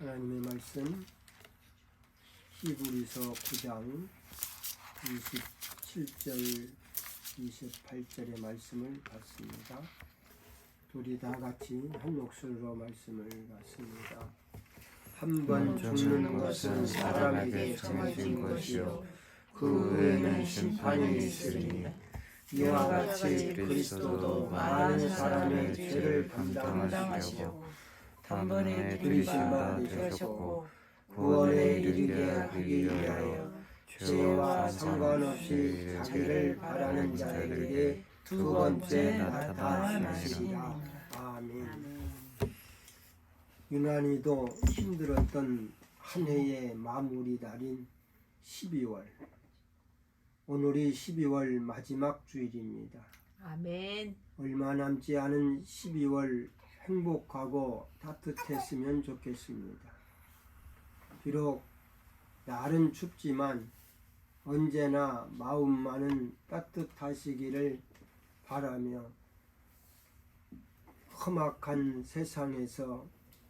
하나님의 말씀 히브리서 9장 27절 28절의 말씀을 받습니다. 둘이 다 같이 한 목소리로 말씀을 받습니다. 한 번 죽는 것은 사람에게 정해진 것이요 그 후에는 심판이 있으리니 이와 같이 그리스도도 많은 사람의 죄를 감당하시려고 단번에 들이신 바 되셨고 구원에 이르게 하기 위하여 죄와 상관없이 자기를 바라는 자에게 두 번째 나타나시리라. 아멘. 유난히도 힘들었던 한 해의 마무리 달인 12월. 오늘이 12월 마지막 주일입니다. 아멘. 얼마 남지 않은 12월 행복하고 따뜻했으면 좋겠습니다. 비록 날은 춥지만 언제나 마음만은 따뜻하시기를 바라며 험악한 세상에서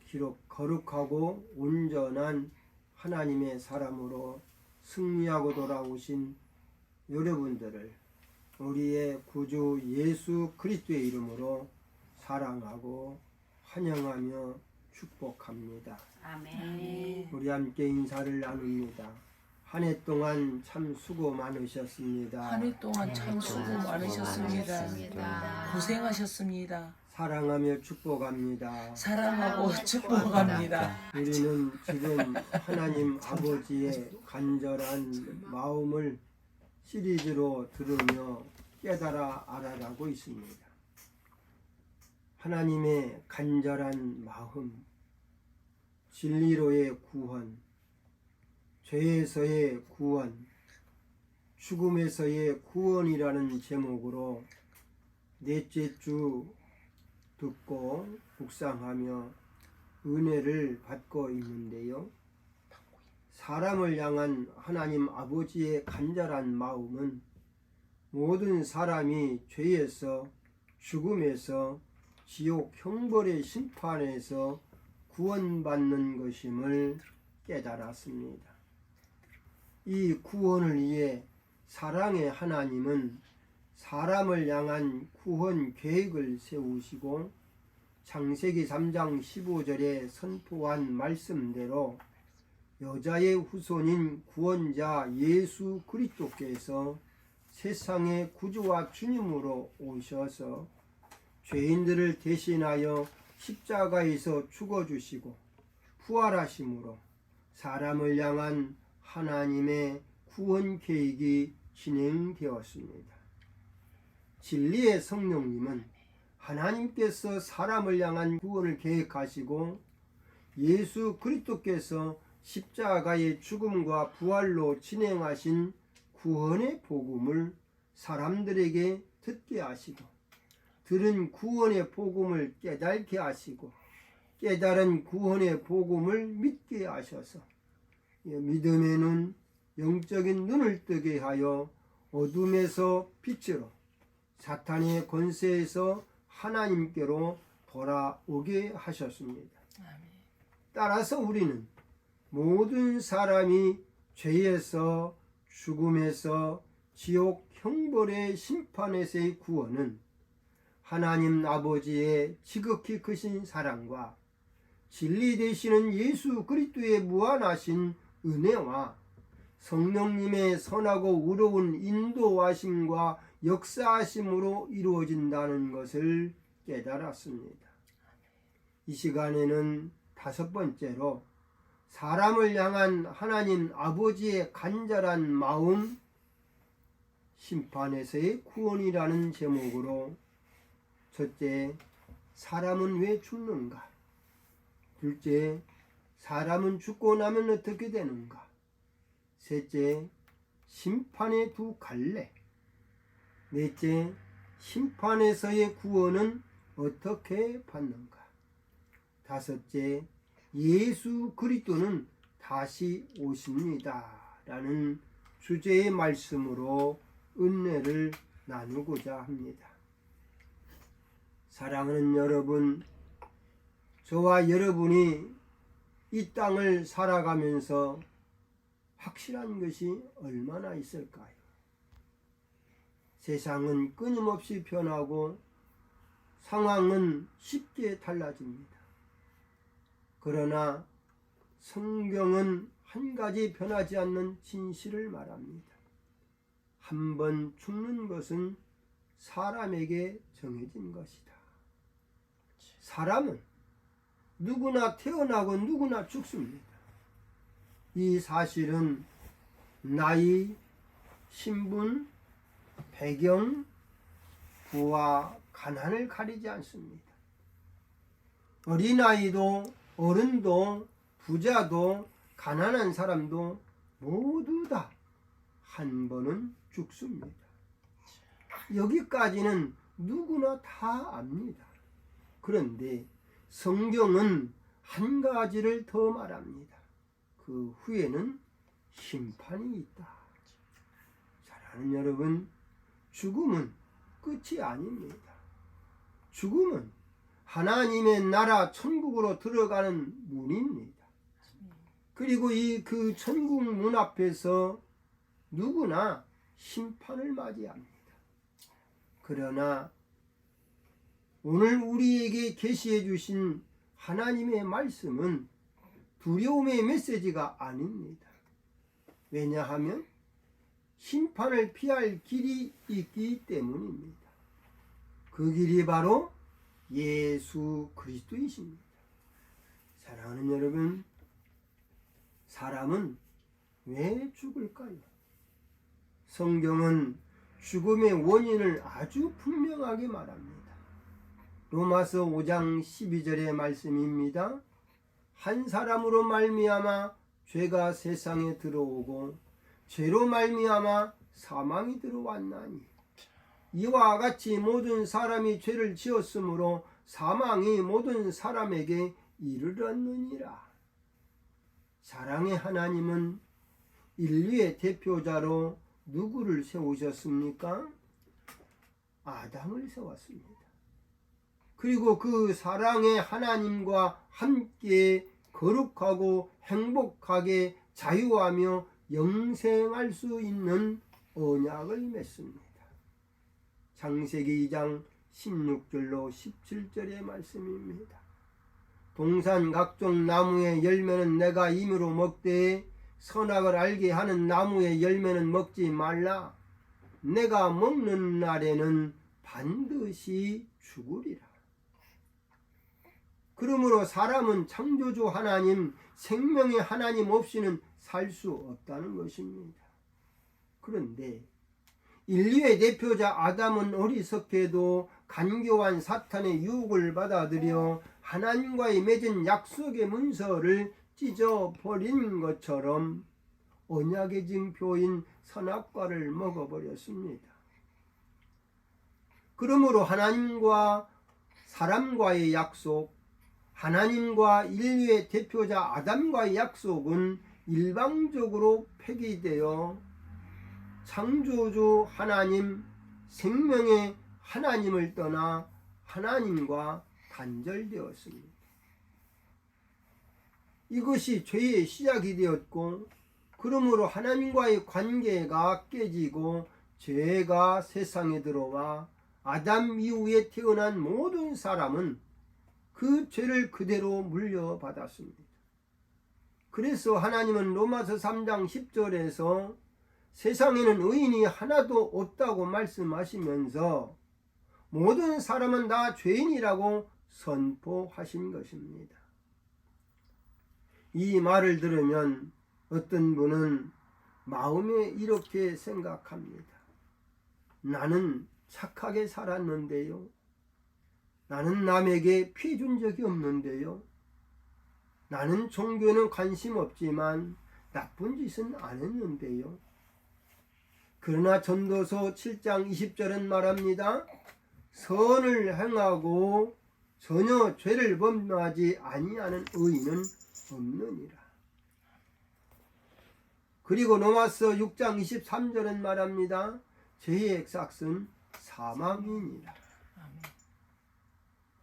기록 거룩하고 온전한 하나님의 사람으로 승리하고 돌아오신 여러분들을 우리의 구주 예수 그리스도의 이름으로 사랑하고 환영하며 축복합니다. 아멘. 우리 함께 인사를 나눕니다. 한 해 동안 참 수고 많으셨습니다. 한 해 동안 참 수고 많으셨습니다. 고생하셨습니다. 사랑하며 축복합니다. 사랑하고 축복합니다. 우리는 지금 하나님 아버지의 간절한 마음을 시리즈로 들으며 깨달아 알아가고 있습니다. 하나님의 간절한 마음, 진리로의 구원, 죄에서의 구원, 죽음에서의 구원이라는 제목으로 넷째 주 듣고 묵상하며 은혜를 받고 있는데요. 사람을 향한 하나님 아버지의 간절한 마음은 모든 사람이 죄에서 죽음에서 지옥 형벌의 심판에서 구원받는 것임을 깨달았습니다. 이 구원을 위해 사랑의 하나님은 사람을 향한 구원 계획을 세우시고 창세기 3장 15절에 선포한 말씀대로 여자의 후손인 구원자 예수 그리스도께서 세상의 구주와 주님으로 오셔서 죄인들을 대신하여 십자가에서 죽어주시고 부활하심으로 사람을 향한 하나님의 구원 계획이 진행되었습니다. 진리의 성령님은 하나님께서 사람을 향한 구원을 계획하시고 예수 그리스도께서 십자가의 죽음과 부활로 진행하신 구원의 복음을 사람들에게 듣게 하시고 들은 구원의 복음을 깨닫게 하시고 깨달은 구원의 복음을 믿게 하셔서 믿음의 눈, 영적인 눈을 뜨게 하여 어둠에서 빛으로 사탄의 권세에서 하나님께로 돌아오게 하셨습니다. 따라서 우리는 모든 사람이 죄에서 죽음에서 지옥 형벌의 심판에서의 구원은 하나님 아버지의 지극히 크신 사랑과 진리 되시는 예수 그리스도의 무한하신 은혜와 성령님의 선하고 의로운 인도하심과 역사하심으로 이루어진다는 것을 깨달았습니다. 이 시간에는 다섯 번째로 사람을 향한 하나님 아버지의 간절한 마음, 심판에서의 구원이라는 제목으로 첫째, 사람은 왜 죽는가? 둘째, 사람은 죽고 나면 어떻게 되는가? 셋째, 심판의 두 갈래. 넷째, 심판에서의 구원은 어떻게 받는가? 다섯째, 예수 그리스도는 다시 오십니다. 라는 주제의 말씀으로 은혜를 나누고자 합니다. 사랑하는 여러분, 저와 여러분이 이 땅을 살아가면서 확실한 것이 얼마나 있을까요? 세상은 끊임없이 변하고 상황은 쉽게 달라집니다. 그러나 성경은 한 가지 변하지 않는 진실을 말합니다. 한 번 죽는 것은 사람에게 정해진 것이다. 사람은 누구나 태어나고 누구나 죽습니다. 이 사실은 나이, 신분, 배경, 부와 가난을 가리지 않습니다. 어린아이도 어른도 부자도 가난한 사람도 모두 다 한 번은 죽습니다. 여기까지는 누구나 다 압니다. 그런데 성경은 한 가지를 더 말합니다. 그 후에는 심판이 있다. 사랑하는 여러분, 죽음은 끝이 아닙니다. 죽음은 하나님의 나라 천국으로 들어가는 문입니다. 그리고 그 천국 문 앞에서 누구나 심판을 맞이합니다. 그러나 오늘 우리에게 계시해 주신 하나님의 말씀은 두려움의 메시지가 아닙니다. 왜냐하면 심판을 피할 길이 있기 때문입니다. 그 길이 바로 예수 그리스도이십니다. 사랑하는 여러분, 사람은 왜 죽을까요? 성경은 죽음의 원인을 아주 분명하게 말합니다. 로마서 5장 12절의 말씀입니다. 한 사람으로 말미암아 죄가 세상에 들어오고 죄로 말미암아 사망이 들어왔나니 이와 같이 모든 사람이 죄를 지었으므로 사망이 모든 사람에게 이르렀느니라. 사랑의 하나님은 인류의 대표자로 누구를 세우셨습니까? 아담을 세웠습니다. 그리고 그 사랑의 하나님과 함께 거룩하고 행복하게 자유하며 영생할 수 있는 언약을 맺습니다. 창세기 2장 16절로 17절의 말씀입니다. 동산 각종 나무의 열매는 내가 임으로 먹되 선악을 알게 하는 나무의 열매는 먹지 말라. 내가 먹는 날에는 반드시 죽으리라. 그러므로 사람은 창조주 하나님, 생명의 하나님 없이는 살 수 없다는 것입니다. 그런데 인류의 대표자 아담은 어리석게도 간교한 사탄의 유혹을 받아들여 하나님과의 맺은 약속의 문서를 찢어버린 것처럼 언약의 증표인 선악과를 먹어버렸습니다. 그러므로 하나님과 사람과의 약속, 하나님과 인류의 대표자 아담과의 약속은 일방적으로 폐기되어 창조주 하나님, 생명의 하나님을 떠나 하나님과 단절되었습니다. 이것이 죄의 시작이 되었고, 그러므로 하나님과의 관계가 깨지고 죄가 세상에 들어와 아담 이후에 태어난 모든 사람은 그 죄를 그대로 물려받았습니다. 그래서 하나님은 로마서 3장 10절에서 세상에는 의인이 하나도 없다고 말씀하시면서 모든 사람은 다 죄인이라고 선포하신 것입니다. 이 말을 들으면 어떤 분은 마음에 이렇게 생각합니다. 나는 착하게 살았는데요. 나는 남에게 피해 준 적이 없는데요. 나는 종교에는 관심 없지만 나쁜 짓은 안 했는데요. 그러나 전도서 7장 20절은 말합니다. 선을 행하고 전혀 죄를 범하지 아니하는 의인은 없느니라. 그리고 로마서 6장 23절은 말합니다. 죄의 삭은 사망이니라.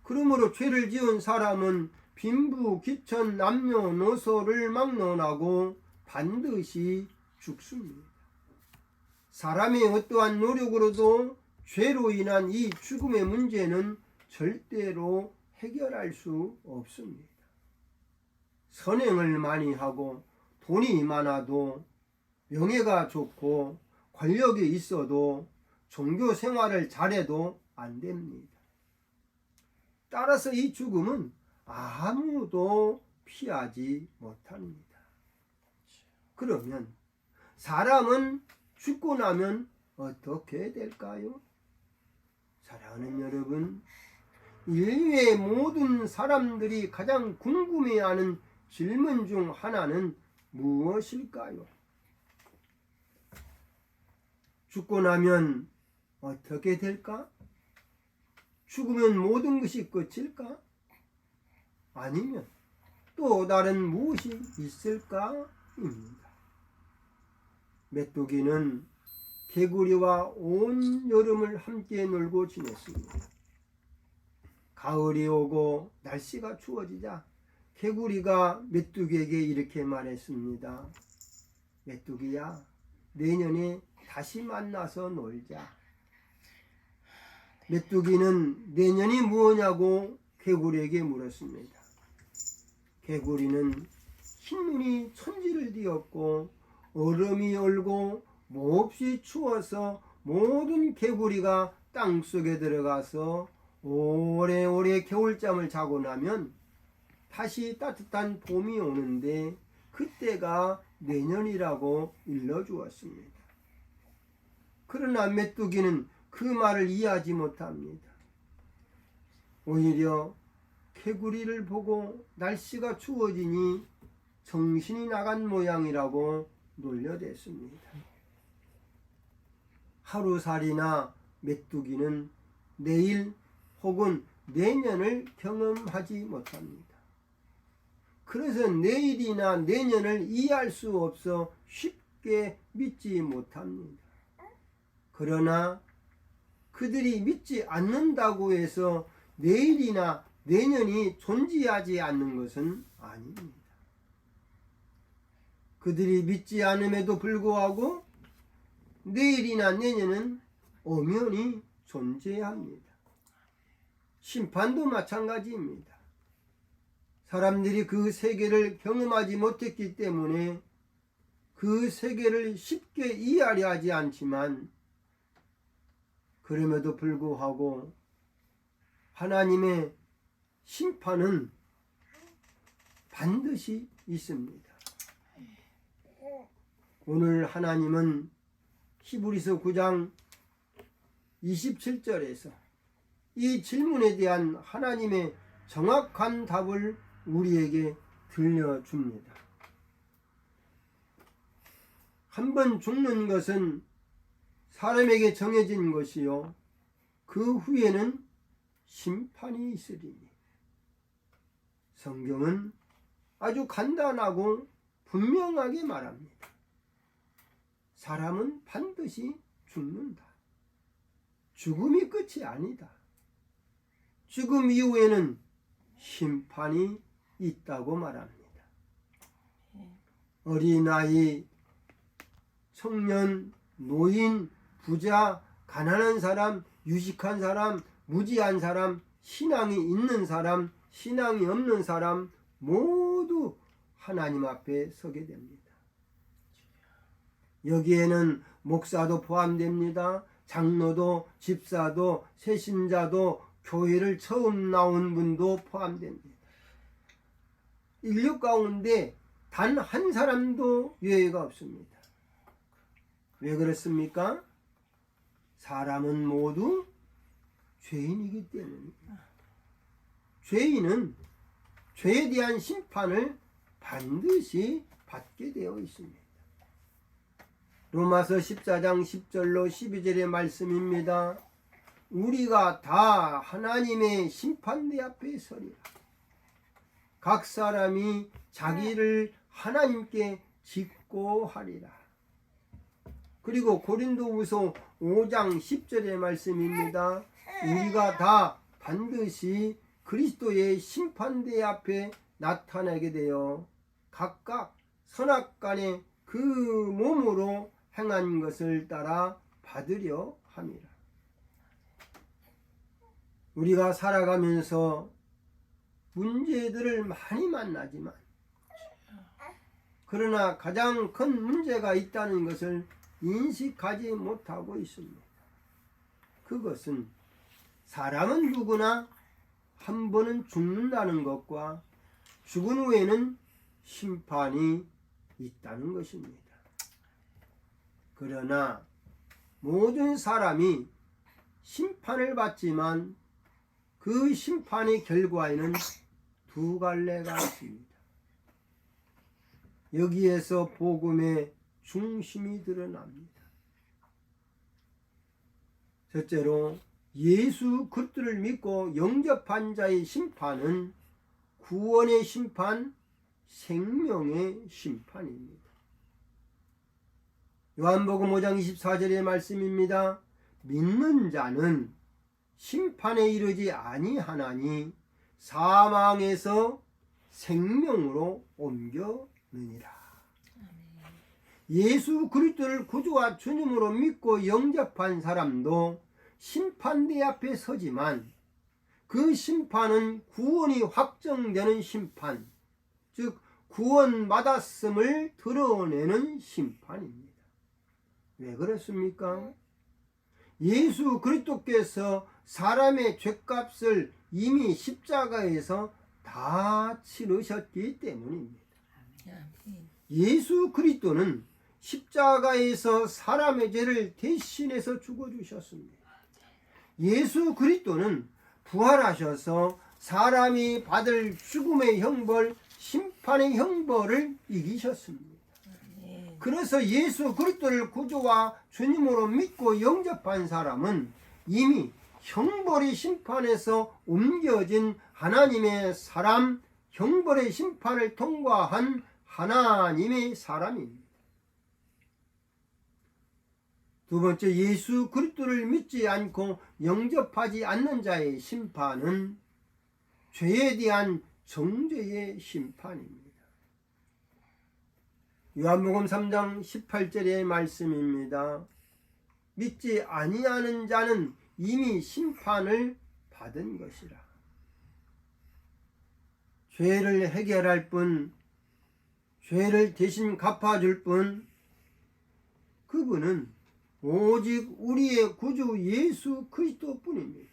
그러므로 죄를 지은 사람은 빈부, 기천, 남녀노소를 막론하고 반드시 죽습니다. 사람의 어떠한 노력으로도 죄로 인한 이 죽음의 문제는 절대로 해결할 수 없습니다. 선행을 많이 하고 돈이 많아도 명예가 좋고 권력이 있어도 종교 생활을 잘해도 안 됩니다. 따라서 이 죽음은 아무도 피하지 못합니다. 그러면 사람은 죽고 나면 어떻게 될까요? 사랑하는 여러분, 인류의 모든 사람들이 가장 궁금해하는 질문 중 하나는 무엇일까요? 죽고 나면 어떻게 될까? 죽으면 모든 것이 끝일까? 아니면 또 다른 무엇이 있을까입니다. 메뚜기는 개구리와 온 여름을 함께 놀고 지냈습니다. 가을이 오고 날씨가 추워지자 개구리가 메뚜기에게 이렇게 말했습니다. 메뚜기야, 내년에 다시 만나서 놀자. 메뚜기는 내년이 무엇냐고 개구리에게 물었습니다. 개구리는 흰눈이 천지를 뒤엎고 얼음이 얼고 몹시 추워서 모든 개구리가 땅속에 들어가서 오래오래 겨울잠을 자고 나면 다시 따뜻한 봄이 오는데 그때가 내년이라고 일러주었습니다. 그러나 메뚜기는 그 말을 이해하지 못합니다. 오히려 개구리를 보고 날씨가 추워지니 정신이 나간 모양이라고 놀려댔습니다. 하루살이나 메뚜기는 내일 혹은 내년을 경험하지 못합니다. 그래서 내일이나 내년을 이해할 수 없어 쉽게 믿지 못합니다. 그러나 그들이 믿지 않는다고 해서 내일이나 내년이 존재하지 않는 것은 아닙니다. 그들이 믿지 않음에도 불구하고 내일이나 내년은 엄연히 존재합니다. 심판도 마찬가지입니다. 사람들이 그 세계를 경험하지 못했기 때문에 그 세계를 쉽게 이해하려 하지 않지만 그럼에도 불구하고 하나님의 심판은 반드시 있습니다. 오늘 하나님은 히브리서 9장 27절에서 이 질문에 대한 하나님의 정확한 답을 우리에게 들려줍니다. 한 번 죽는 것은 사람에게 정해진 것이요 그 후에는 심판이 있으리니. 성경은 아주 간단하고 분명하게 말합니다. 사람은 반드시 죽는다. 죽음이 끝이 아니다. 죽음 이후에는 심판이 있다고 말합니다. 어린아이, 청년, 노인, 부자, 가난한 사람, 유식한 사람, 무지한 사람, 신앙이 있는 사람, 신앙이 없는 사람 모두 하나님 앞에 서게 됩니다. 여기에는 목사도 포함됩니다. 장로도, 집사도, 새신자도, 교회를 처음 나온 분도 포함됩니다. 인류 가운데 단 한 사람도 예외가 없습니다. 왜 그렇습니까? 사람은 모두 죄인이기 때문입니다. 죄인은 죄에 대한 심판을 반드시 받게 되어 있습니다. 로마서 14장 10절로 12절의 말씀입니다. 우리가 다 하나님의 심판대 앞에 서리라. 각 사람이 자기를 하나님께 직고하리라. 그리고 고린도후서 5장 10절의 말씀입니다. 우리가 다 반드시 그리스도의 심판대 앞에 나타나게 되어 각각 선악간에 그 몸으로 행한 것을 따라 받으려 함이라. 우리가 살아가면서 문제들을 많이 만나지만 그러나 가장 큰 문제가 있다는 것을 인식하지 못하고 있습니다. 그것은 사람은 누구나 한 번은 죽는다는 것과 죽은 후에는 심판이 있다는 것입니다. 그러나 모든 사람이 심판을 받지만 그 심판의 결과에는 두 갈래가 있습니다. 여기에서 복음의 중심이 드러납니다. 첫째로 예수 그리스도를 믿고 영접한 자의 심판은 구원의 심판, 생명의 심판입니다. 요한복음 5장 24절의 말씀입니다. 믿는 자는 심판에 이르지 아니하나니 사망에서 생명으로 옮겨느니라. 예수 그리스도를 구주와 주님으로 믿고 영접한 사람도 심판대 앞에 서지만 그 심판은 구원이 확정되는 심판, 즉 구원받았음을 드러내는 심판입니다. 왜 그렇습니까? 예수 그리스도께서 사람의 죄값을 이미 십자가에서 다 치르셨기 때문입니다. 예수 그리스도는 십자가에서 사람의 죄를 대신해서 죽어주셨습니다. 예수 그리스도는 부활하셔서 사람이 받을 죽음의 형벌, 심판의 형벌을 이기셨습니다. 그래서 예수 그리스도를 구주와 주님으로 믿고 영접한 사람은 이미 형벌의 심판에서 옮겨진 하나님의 사람, 형벌의 심판을 통과한 하나님의 사람입니다. 두 번째, 예수 그리스도를 믿지 않고 영접하지 않는 자의 심판은 죄에 대한 정죄의 심판입니다. 요한복음 3장 18절의 말씀입니다. 믿지 아니하는 자는 이미 심판을 받은 것이라. 죄를 해결할 뿐, 죄를 대신 갚아줄 뿐, 그분은 오직 우리의 구주 예수 그리스도뿐입니다.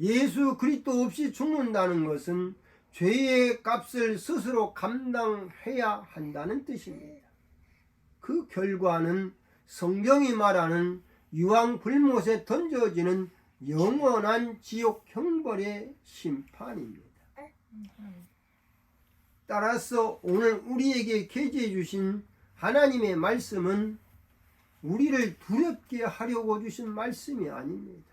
예수 그리스도 없이 죽는다는 것은 죄의 값을 스스로 감당해야 한다는 뜻입니다. 그 결과는 성경이 말하는 유황불못에 던져지는 영원한 지옥 형벌의 심판입니다. 따라서 오늘 우리에게 계시해 주신 하나님의 말씀은 우리를 두렵게 하려고 주신 말씀이 아닙니다.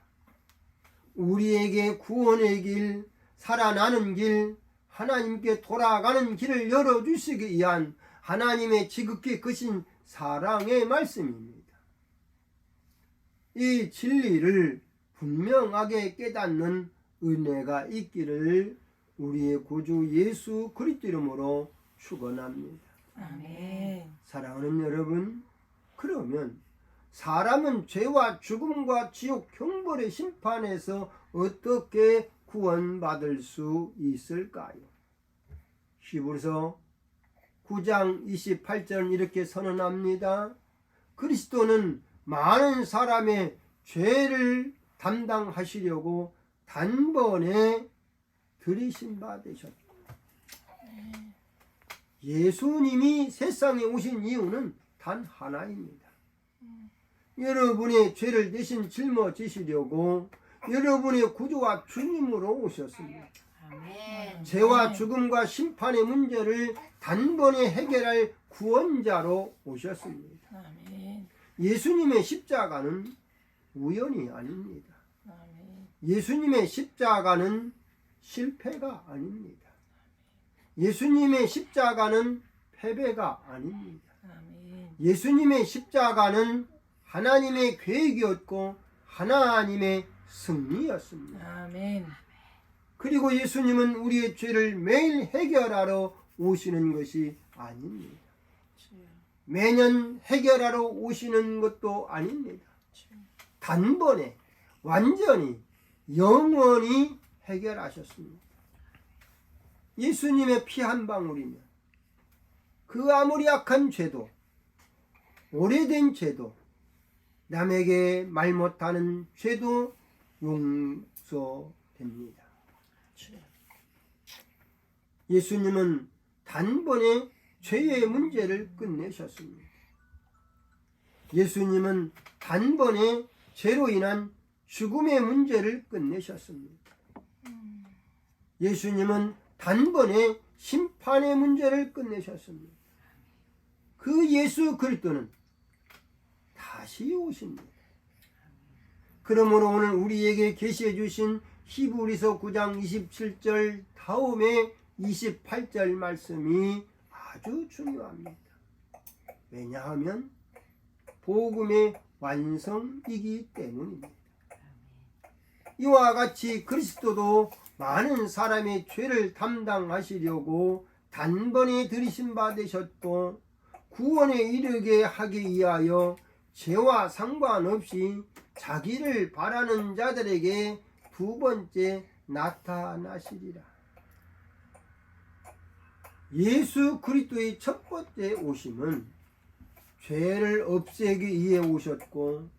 우리에게 구원의 길, 살아나는 길, 하나님께 돌아가는 길을 열어주시기 위한 하나님의 지극히 크신 사랑의 말씀입니다. 이 진리를 분명하게 깨닫는 은혜가 있기를 우리의 구주 예수 그리스도 이름으로 축원합니다. 아멘. 사랑하는 여러분, 그러면 사람은 죄와 죽음과 지옥 형벌의 심판에서 어떻게 구원받을 수 있을까요? 히브리서 9장 28절은 이렇게 선언합니다. 그리스도는 많은 사람의 죄를 담당하시려고 단번에 들이신 바 되셨다. 예수님이 세상에 오신 이유는 단 하나입니다. 여러분의 죄를 대신 짊어지시려고 여러분의 구주와 주님으로 오셨습니다. 아멘. 죄와 죽음과 심판의 문제를 단번에 해결할 구원자로 오셨습니다. 아멘. 예수님의 십자가는 우연이 아닙니다. 아멘. 예수님의 십자가는 실패가 아닙니다. 예수님의 십자가는 패배가 아닙니다. 아멘. 예수님의 십자가는 하나님의 계획이었고 하나님의 승리였습니다. 아멘. 그리고 예수님은 우리의 죄를 매일 해결하러 오시는 것이 아닙니다. 주여. 매년 해결하러 오시는 것도 아닙니다. 주여. 단번에 완전히 영원히 해결하셨습니다. 예수님의 피 한 방울이면 그 아무리 악한 죄도, 오래된 죄도, 남에게 말 못하는 죄도 용서됩니다. 주여. 예수님은 단번에 죄의 문제를 끝내셨습니다. 예수님은 단번에 죄로 인한 죽음의 문제를 끝내셨습니다. 예수님은 단번에 심판의 문제를 끝내셨습니다. 그 예수 그리스도는 다시 오십니다. 그러므로 오늘 우리에게 계시해 주신 히브리서 9장 27절 다음에 28절 말씀이 아주 중요합니다. 왜냐하면 복음의 완성이기 때문입니다. 이와 같이 그리스도도 많은 사람의 죄를 담당하시려고 단번에 들이신 바 되셨고 구원에 이르게 하기 위하여 죄와 상관없이 자기를 바라는 자들에게 두 번째 나타나시리라. 예수 그리스도의 첫 번째 오심은 죄를 없애기 위해 오셨고,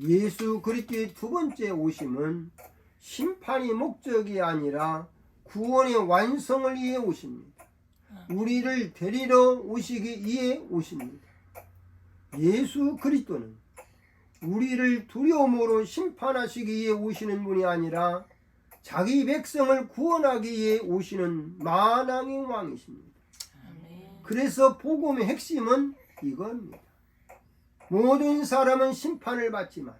예수 그리스도의 두 번째 오심은 심판이 목적이 아니라 구원의 완성을 위해 오십니다. 우리를 데리러 오시기 위해 오십니다. 예수 그리스도는 우리를 두려움으로 심판하시기 위해 오시는 분이 아니라 자기 백성을 구원하기 위해 오시는 만왕의 왕이십니다. 아멘. 그래서 복음의 핵심은 이겁니다. 모든 사람은 심판을 받지만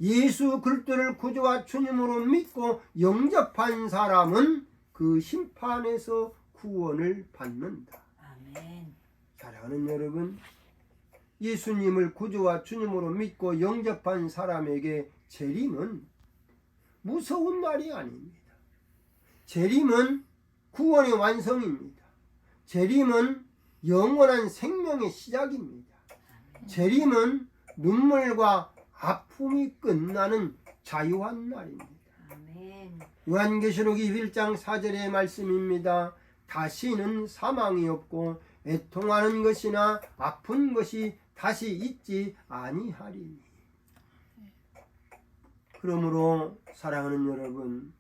예수 그리스도를 구주와 주님으로 믿고 영접한 사람은 그 심판에서 구원을 받는다. 아멘. 사랑하는 여러분, 예수님을 구주와 주님으로 믿고 영접한 사람에게 재림은 무서운 날이 아닙니다. 재림은 구원의 완성입니다. 재림은 영원한 생명의 시작입니다. 재림은 눈물과 아픔이 끝나는 자유한 날입니다. 아멘. 요한계시록 21장 4절의 말씀입니다. 다시는 사망이 없고 애통하는 것이나 아픈 것이 다시 있지 아니하리니. 그러므로 사랑하는 여러분,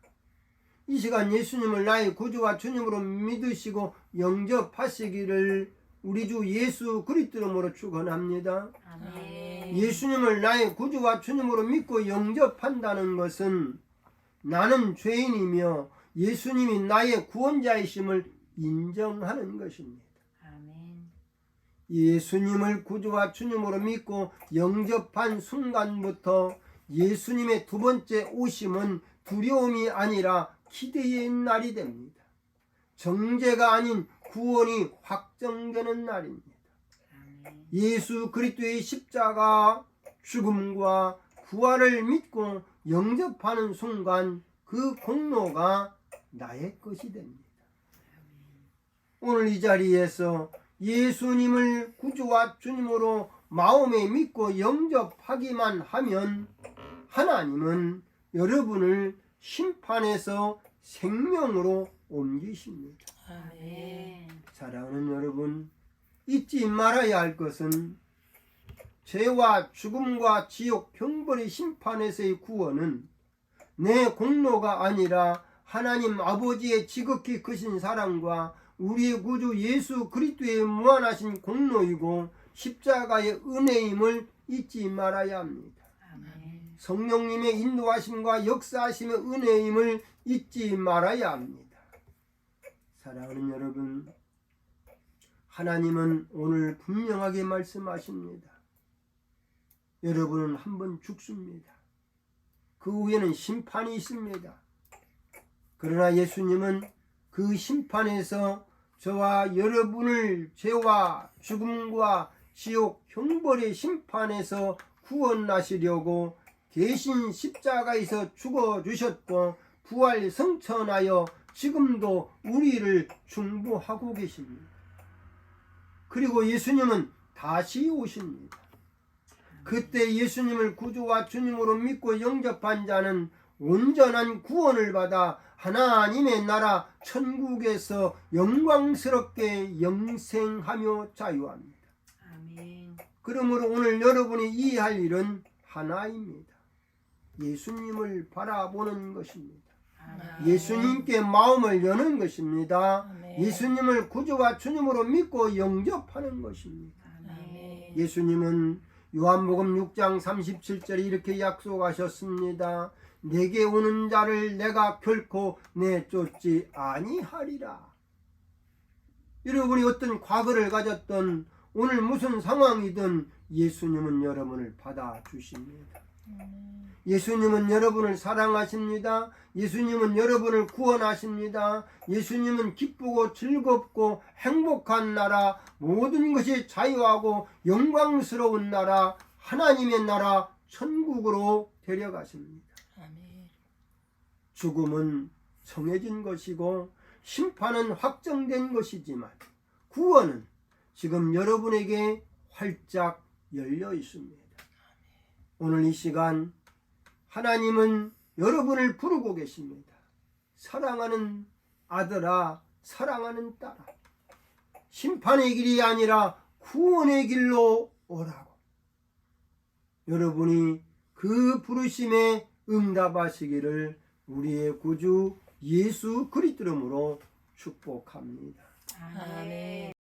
이 시간 예수님을 나의 구주와 주님으로 믿으시고 영접하시기를 우리 주 예수 그리스도로 축원합니다. 아멘. 예수님을 나의 구주와 주님으로 믿고 영접한다는 것은 나는 죄인이며 예수님이 나의 구원자이심을 인정하는 것입니다. 아멘. 예수님을 구주와 주님으로 믿고 영접한 순간부터 예수님의 두 번째 오심은 두려움이 아니라 기대의 날이 됩니다. 정죄가 아닌 구원이 확정되는 날입니다. 아멘. 예수 그리스도의 십자가 죽음과 부활을 믿고 영접하는 순간 그 공로가 나의 것이 됩니다. 오늘 이 자리에서 예수님을 구주와 주님으로 마음에 믿고 영접하기만 하면 하나님은 여러분을 심판에서 생명으로 옮기십니다. 아멘. 사랑하는 여러분, 잊지 말아야 할 것은 죄와 죽음과 지옥 형벌의 심판에서의 구원은 내 공로가 아니라 하나님 아버지의 지극히 크신 사랑과 우리의 구주 예수 그리스도의 무한하신 공로이고 십자가의 은혜임을 잊지 말아야 합니다. 아멘. 성령님의 인도하심과 역사하심의 은혜임을 잊지 말아야 합니다. 사랑하는 여러분, 하나님은 오늘 분명하게 말씀하십니다. 여러분은 한번 죽습니다. 그 후에는 심판이 있습니다. 그러나 예수님은 그 심판에서 저와 여러분을 죄와 죽음과 지옥 형벌의 심판에서 구원하시려고 대신 십자가에서 죽어주셨고 부활 성천하여 지금도 우리를 중보하고 계십니다. 그리고 예수님은 다시 오십니다. 그때 예수님을 구주와 주님으로 믿고 영접한 자는 온전한 구원을 받아 하나님의 나라 천국에서 영광스럽게 영생하며 자유합니다. 아멘. 그러므로 오늘 여러분이 이해할 일은 하나입니다. 예수님을 바라보는 것입니다. 아멘. 예수님께 마음을 여는 것입니다. 아멘. 예수님을 구주와 주님으로 믿고 영접하는 것입니다. 아멘. 예수님은 요한복음 6장 37절에 이렇게 약속하셨습니다. 내게 오는 자를 내가 결코 내쫓지 아니하리라. 여러분이 어떤 과거를 가졌던 오늘 무슨 상황이든 예수님은 여러분을 받아주십니다. 예수님은 여러분을 사랑하십니다. 예수님은 여러분을 구원하십니다. 예수님은 기쁘고 즐겁고 행복한 나라, 모든 것이 자유하고 영광스러운 나라, 하나님의 나라 천국으로 데려가십니다. 아멘. 죽음은 정해진 것이고 심판은 확정된 것이지만 구원은 지금 여러분에게 활짝 열려 있습니다. 오늘 이 시간 하나님은 여러분을 부르고 계십니다. 사랑하는 아들아, 사랑하는 딸아, 심판의 길이 아니라 구원의 길로 오라고. 여러분이 그 부르심에 응답하시기를 우리의 구주 예수 그리스도 이름으로 축복합니다. 아멘.